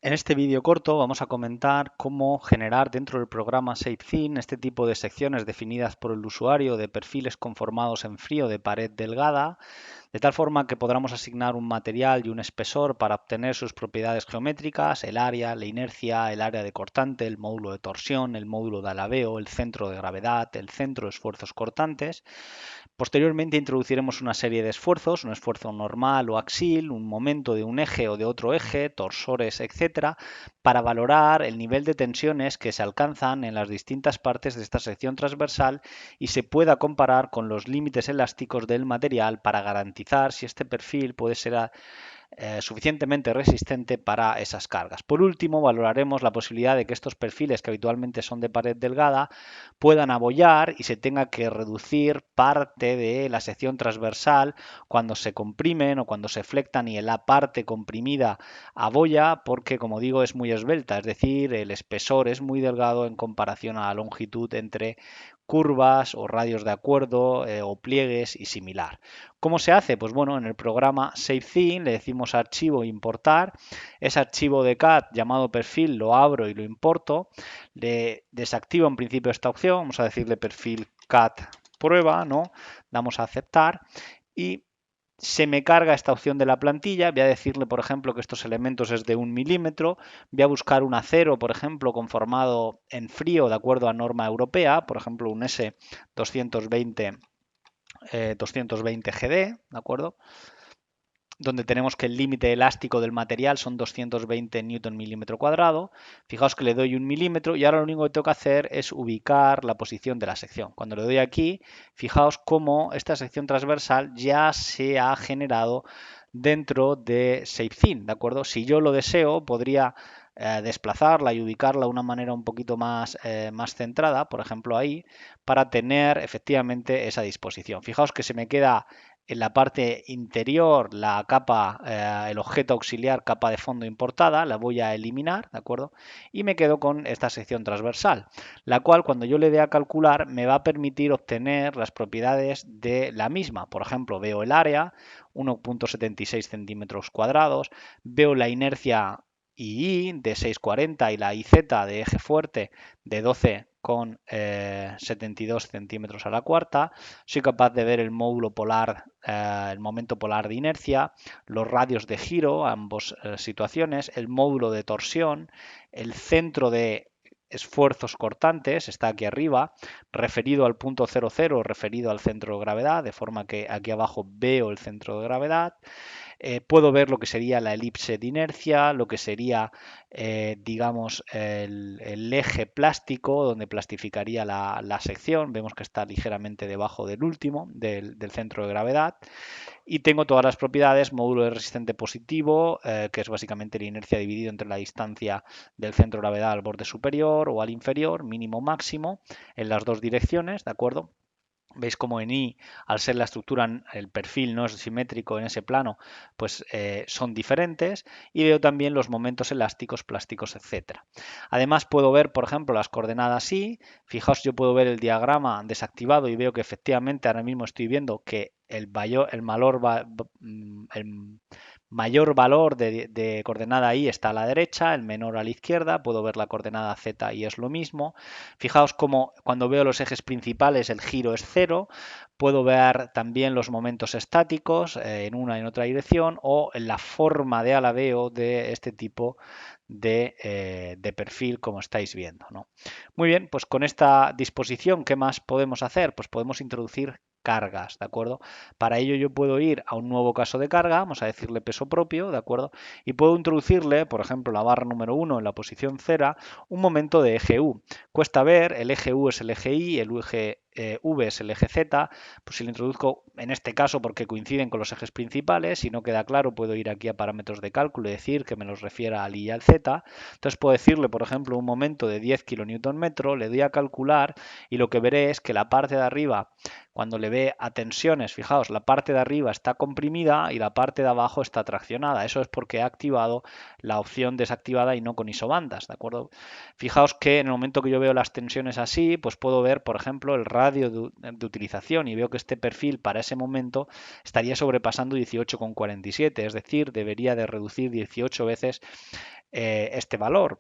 En este vídeo corto vamos a comentar cómo generar dentro del programa ShapeThin este tipo de secciones definidas por el usuario de perfiles conformados en frío de pared delgada, de tal forma que podamos asignar un material y un espesor para obtener sus propiedades geométricas, el área, la inercia, el área de cortante, el módulo de torsión, el módulo de alabeo, el centro de gravedad, el centro de esfuerzos cortantes. Posteriormente introduciremos una serie de esfuerzos, un esfuerzo normal o axil, un momento de un eje o de otro eje, torsores, etcétera, para valorar el nivel de tensiones que se alcanzan en las distintas partes de esta sección transversal y se pueda comparar con los límites elásticos del material para garantizar si este perfil puede ser suficientemente resistente para esas cargas. Por último, valoraremos la posibilidad de que estos perfiles, que habitualmente son de pared delgada, puedan abollar y se tenga que reducir parte de la sección transversal cuando se comprimen o cuando se flectan y la parte comprimida abolla porque, como digo, es muy esbelta, es decir, el espesor es muy delgado en comparación a la longitud entre curvas o radios de acuerdo o pliegues y similar. ¿Cómo se hace? Pues bueno, en el programa ShapeThin le decimos archivo importar, ese archivo de CAD llamado perfil lo abro y lo importo, le desactivo en principio esta opción, vamos a decirle perfil CAD prueba, ¿no? Damos a aceptar y se me carga esta opción de la plantilla, voy a decirle, por ejemplo, que estos elementos es de 1 milímetro, voy a buscar un acero, por ejemplo, conformado en frío de acuerdo a norma europea, por ejemplo, un S220 220 GD, ¿de acuerdo? Donde tenemos que el límite elástico del material son 220 newton milímetro cuadrado. Fijaos que le doy 1 milímetro y ahora lo único que tengo que hacer es ubicar la posición de la sección. Cuando le doy aquí, fijaos cómo esta sección transversal ya se ha generado dentro de ShapeThin, ¿de acuerdo? Si yo lo deseo, podría desplazarla y ubicarla de una manera un poquito más centrada, por ejemplo ahí, para tener efectivamente esa disposición. Fijaos que se me queda en la parte interior la capa, el objeto auxiliar capa de fondo importada, la voy a eliminar, ¿de acuerdo? Y me quedo con esta sección transversal, la cual cuando yo le dé a calcular me va a permitir obtener las propiedades de la misma. Por ejemplo, veo el área, 1,76 centímetros cuadrados, veo la inercia II de 6,40 y la IZ de eje fuerte de 12,72 centímetros a la cuarta. Soy capaz de ver el módulo polar, el momento polar de inercia, los radios de giro, ambas situaciones, el módulo de torsión, el centro de esfuerzos cortantes, está aquí arriba, referido al punto 00, referido al centro de gravedad, de forma que aquí abajo veo el centro de gravedad. Puedo ver lo que sería la elipse de inercia, lo que sería, digamos, el eje plástico, donde plastificaría la sección. Vemos que está ligeramente debajo del último, del centro de gravedad. Y tengo todas las propiedades, módulo de resistente positivo, que es básicamente la inercia dividido entre la distancia del centro de gravedad al borde superior o al inferior, mínimo máximo, en las dos direcciones, ¿de acuerdo? Veis como en I, al ser la estructura, el perfil no es simétrico en ese plano, pues son diferentes. Y veo también los momentos elásticos, plásticos, etcétera. Además puedo ver, por ejemplo, las coordenadas I. Fijaos, yo puedo ver el diagrama desactivado y veo que efectivamente ahora mismo estoy viendo que el mayor valor de coordenada I está a la derecha, el menor a la izquierda. Puedo ver la coordenada Z y es lo mismo. Fijaos como cuando veo los ejes principales el giro es 0, puedo ver también los momentos estáticos en una y en otra dirección o en la forma de alabeo de este tipo de perfil como estáis viendo, ¿no? Muy bien, pues con esta disposición, ¿qué más podemos hacer? Pues podemos introducir cargas, ¿de acuerdo? Para ello yo puedo ir a un nuevo caso de carga, vamos a decirle peso propio, ¿de acuerdo? Y puedo introducirle, por ejemplo, la barra número 1 en la posición 0, un momento de eje U. Cuesta ver, el eje U es el eje Y, el eje V es el eje Z, pues si lo introduzco en este caso porque coinciden con los ejes principales, si no queda claro puedo ir aquí a parámetros de cálculo y decir que me los refiera al Y y al Z. Entonces puedo decirle, por ejemplo, un momento de 10 kN, le doy a calcular y lo que veré es que la parte de arriba, cuando le ve a tensiones, fijaos, la parte de arriba está comprimida y la parte de abajo está traccionada. Eso es porque he activado la opción desactivada y no con isobandas, ¿de acuerdo? Fijaos que en el momento que yo veo las tensiones así, pues puedo ver, por ejemplo, el radio radio de utilización y veo que este perfil para ese momento estaría sobrepasando 18,47, es decir, debería de reducir 18 veces este valor.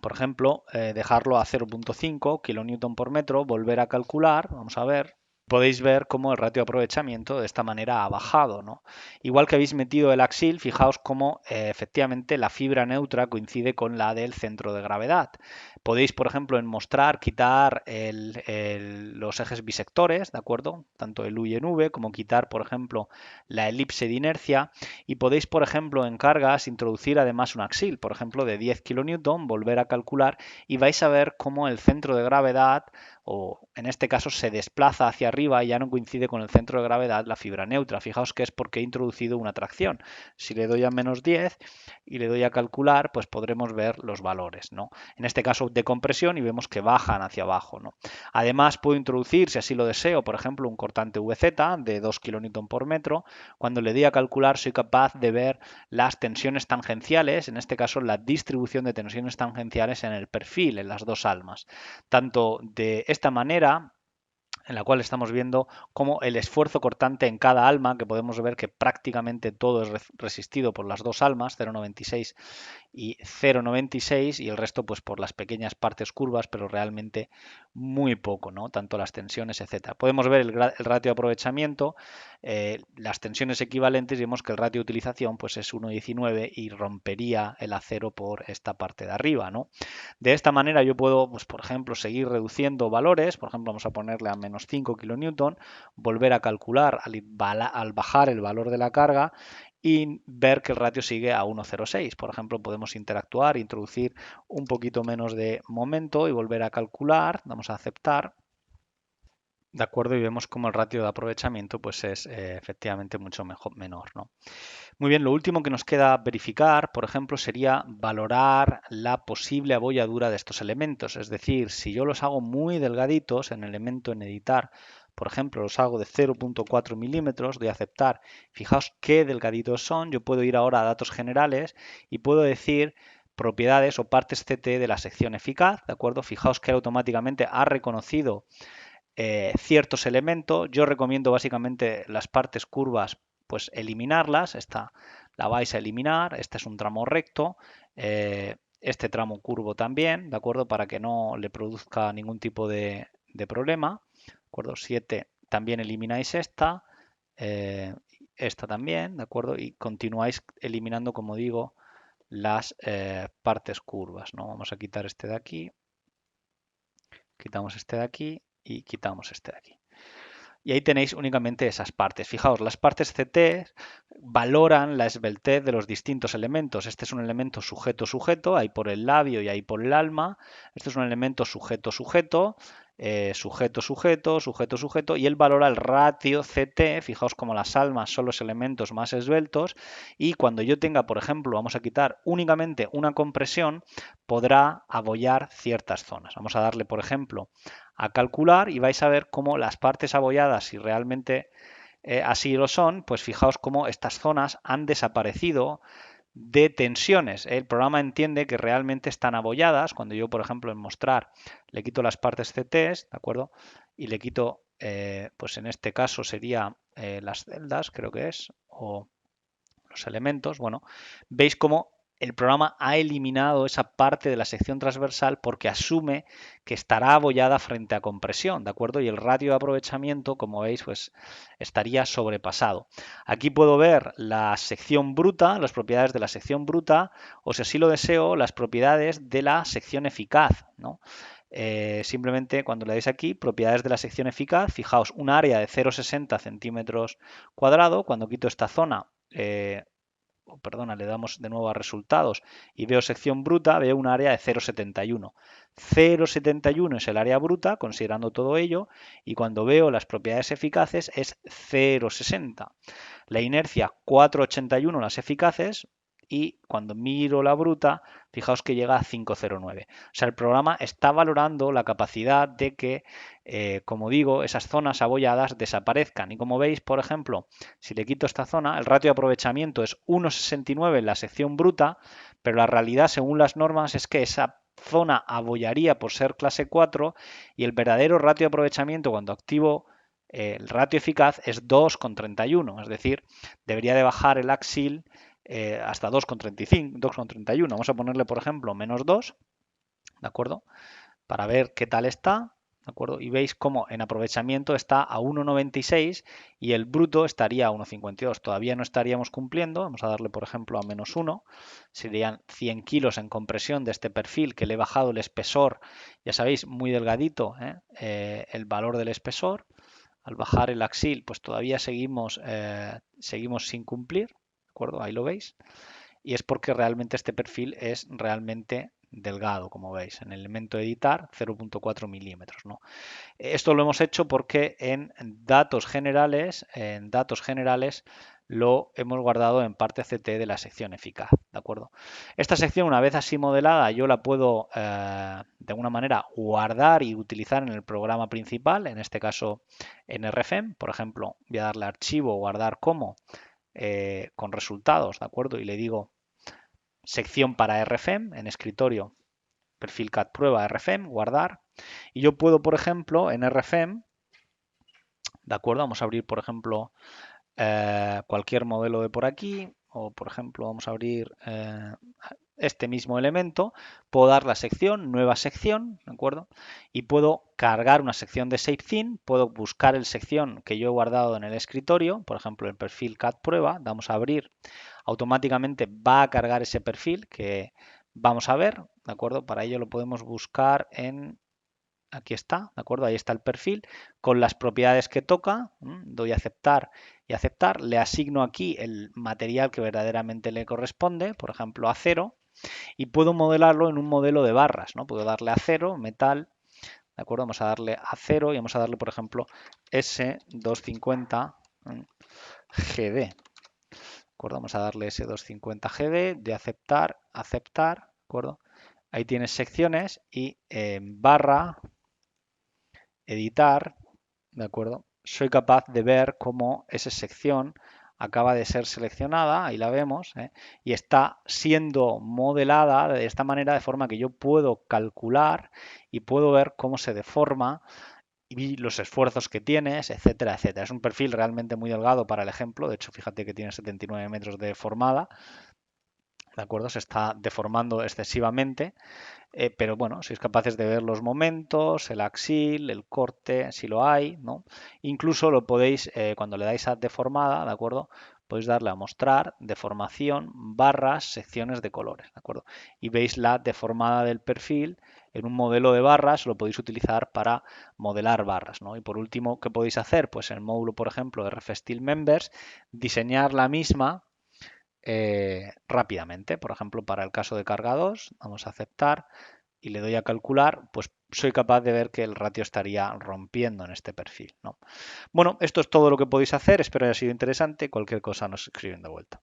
Por ejemplo, dejarlo a 0,5 kilonewton por metro, volver a calcular, vamos a ver, podéis ver cómo el ratio de aprovechamiento de esta manera ha bajado, ¿no? Igual que habéis metido el axil, fijaos cómo efectivamente la fibra neutra coincide con la del centro de gravedad. Podéis, por ejemplo, en mostrar, quitar los ejes bisectores, ¿de acuerdo? Tanto el U y en V, como quitar, por ejemplo, la elipse de inercia. Y podéis, por ejemplo, en cargas, introducir además un axil, por ejemplo, de 10 kN, volver a calcular y vais a ver cómo el centro de gravedad, o en este caso se desplaza hacia arriba y ya no coincide con el centro de gravedad la fibra neutra. Fijaos que es porque he introducido una tracción. Si le doy a menos 10 y le doy a calcular, pues podremos ver los valores, ¿no? En este caso de compresión y vemos que bajan hacia abajo, ¿no? Además puedo introducir, si así lo deseo, por ejemplo, un cortante VZ de 2 kN por metro. Cuando le doy a calcular soy capaz de ver las tensiones tangenciales, en este caso la distribución de tensiones tangenciales en el perfil, en las dos almas. Tanto de esta manera, en la cual estamos viendo cómo el esfuerzo cortante en cada alma, que podemos ver que prácticamente todo es resistido por las dos almas, 0,96 y 0,96, y el resto pues por las pequeñas partes curvas, pero realmente muy poco, ¿no? Tanto las tensiones, etcétera. Podemos ver el ratio de aprovechamiento, las tensiones equivalentes, y vemos que el ratio de utilización pues es 1,19 y rompería el acero por esta parte de arriba, ¿no? De esta manera yo puedo, pues, por ejemplo, seguir reduciendo valores, por ejemplo, vamos a ponerle a menos 5 kN, volver a calcular al bajar el valor de la carga y ver que el ratio sigue a 1,06. Por ejemplo, podemos interactuar, introducir un poquito menos de momento y volver a calcular, vamos a aceptar. De acuerdo, y vemos como el ratio de aprovechamiento pues es efectivamente mucho menor, ¿no? Muy bien, lo último que nos queda verificar, por ejemplo, sería valorar la posible abolladura de estos elementos. Es decir, si yo los hago muy delgaditos en el elemento en editar, por ejemplo, los hago de 0,4 milímetros, doy a aceptar. Fijaos qué delgaditos son. Yo puedo ir ahora a datos generales y puedo decir propiedades o partes CT de la sección eficaz, ¿de acuerdo? Fijaos que automáticamente ha reconocido ciertos elementos. Yo recomiendo básicamente las partes curvas, pues eliminarlas. Esta la vais a eliminar. Este es un tramo recto. Este tramo curvo también, ¿de acuerdo? Para que no le produzca ningún tipo de problema. ¿De acuerdo? 7 también elimináis esta. Esta también, ¿de acuerdo? Y continuáis eliminando, como digo, las partes curvas, ¿no? Vamos a quitar este de aquí. Quitamos este de aquí y quitamos este de aquí. Y ahí tenéis únicamente esas partes. Fijaos, las partes CT valoran la esbeltez de los distintos elementos. Este es un elemento sujeto-sujeto, ahí por el labio y ahí por el alma. Este es un elemento sujeto-sujeto, sujeto-sujeto, sujeto-sujeto, y él valora el ratio CT. Fijaos como las almas son los elementos más esbeltos, y cuando yo tenga, por ejemplo, vamos a quitar únicamente una compresión, podrá abollar ciertas zonas. Vamos a darle, por ejemplo, a calcular y vais a ver cómo las partes abolladas, si realmente así lo son, pues fijaos cómo estas zonas han desaparecido de tensiones. El programa entiende que realmente están abolladas. Cuando yo, por ejemplo, en mostrar le quito las partes CTs, ¿de acuerdo? Y le quito, pues en este caso sería las celdas, creo que es, o los elementos. Bueno, veis cómo el programa ha eliminado esa parte de la sección transversal porque asume que estará abollada frente a compresión, ¿de acuerdo? Y el ratio de aprovechamiento, como veis, pues estaría sobrepasado. Aquí puedo ver la sección bruta, las propiedades de la sección bruta, o si así lo deseo, las propiedades de la sección eficaz, ¿no? Simplemente cuando le dais aquí, propiedades de la sección eficaz, fijaos, un área de 0,60 centímetros cuadrado. Cuando quito esta zona, perdona, le damos de nuevo a resultados y veo sección bruta, veo un área de 0,71. 0,71 es el área bruta, considerando todo ello, y cuando veo las propiedades eficaces es 0,60. La inercia 4,81 las eficaces, y cuando miro la bruta, fijaos que llega a 5,09. O sea, el programa está valorando la capacidad de que, como digo, esas zonas abolladas desaparezcan. Y como veis, por ejemplo, si le quito esta zona, el ratio de aprovechamiento es 1,69 en la sección bruta, pero la realidad, según las normas, es que esa zona abollaría por ser clase 4 y el verdadero ratio de aprovechamiento cuando activo el ratio eficaz es 2,31, es decir, debería de bajar el axil hasta 2,35, 2,31. Vamos a ponerle, por ejemplo, menos 2, ¿de acuerdo? Para ver qué tal está, ¿de acuerdo? Y veis cómo en aprovechamiento está a 1,96 y el bruto estaría a 1,52. Todavía no estaríamos cumpliendo. Vamos a darle, por ejemplo, a menos 1. Serían 100 kilos en compresión de este perfil que le he bajado el espesor, ya sabéis, muy delgadito, el valor del espesor. Al bajar el axil, pues todavía seguimos sin cumplir, ¿de acuerdo? Ahí lo veis. Y es porque realmente este perfil es realmente delgado, como veis, en el elemento editar 0,4 milímetros, ¿no? Esto lo hemos hecho porque en datos generales lo hemos guardado en parte CT de la sección eficaz, ¿de acuerdo? Esta sección, una vez así modelada, yo la puedo de alguna manera guardar y utilizar en el programa principal, en este caso en RFEM. Por ejemplo, voy a darle archivo, guardar como, con resultados, ¿de acuerdo? Y le digo sección para RFEM en escritorio, perfil CAD prueba RFEM, guardar. Y yo puedo, por ejemplo, en RFEM, ¿de acuerdo? Vamos a abrir, por ejemplo, cualquier modelo de por aquí, o por ejemplo, vamos a abrir este mismo elemento, puedo dar la sección, nueva sección, ¿de acuerdo? Y puedo cargar una sección de ShapeThin, puedo buscar el sección que yo he guardado en el escritorio, por ejemplo, el perfil CAD prueba, damos a abrir, automáticamente va a cargar ese perfil que vamos a ver, ¿de acuerdo? Para ello lo podemos buscar en, aquí está, ¿de acuerdo? Ahí está el perfil con las propiedades que toca, doy a aceptar y aceptar, le asigno aquí el material que verdaderamente le corresponde, por ejemplo acero, y puedo modelarlo en un modelo de barras, ¿no? Puedo darle acero, metal, ¿de acuerdo? Vamos a darle acero y vamos a darle, por ejemplo, S250 GD, ¿de acuerdo? Vamos a darle S250 GD, de aceptar, aceptar, ¿de acuerdo? Ahí tienes secciones y en barra, editar, ¿de acuerdo? Soy capaz de ver cómo esa sección acaba de ser seleccionada, ahí la vemos, y está siendo modelada de esta manera, de forma que yo puedo calcular y puedo ver cómo se deforma y los esfuerzos que tienes, etcétera, etcétera. Es un perfil realmente muy delgado para el ejemplo, de hecho, fíjate que tiene 79 metros de formada, ¿de acuerdo? Se está deformando excesivamente. Pero bueno, sois capaces de ver los momentos, el axil, el corte, si lo hay, ¿no? Incluso lo podéis, cuando le dais a deformada, ¿de acuerdo? Podéis darle a mostrar, deformación, barras, secciones de colores, ¿de acuerdo? Y veis la deformada del perfil en un modelo de barras, lo podéis utilizar para modelar barras, ¿no? Y por último, ¿qué podéis hacer? Pues en el módulo, por ejemplo, de RFSteel Members, diseñar la misma rápidamente. Por ejemplo, para el caso de carga 2, vamos a aceptar y le doy a calcular, pues soy capaz de ver que el ratio estaría rompiendo en este perfil, ¿no? Bueno, esto es todo lo que podéis hacer. Espero haya sido interesante. Cualquier cosa nos escriben de vuelta.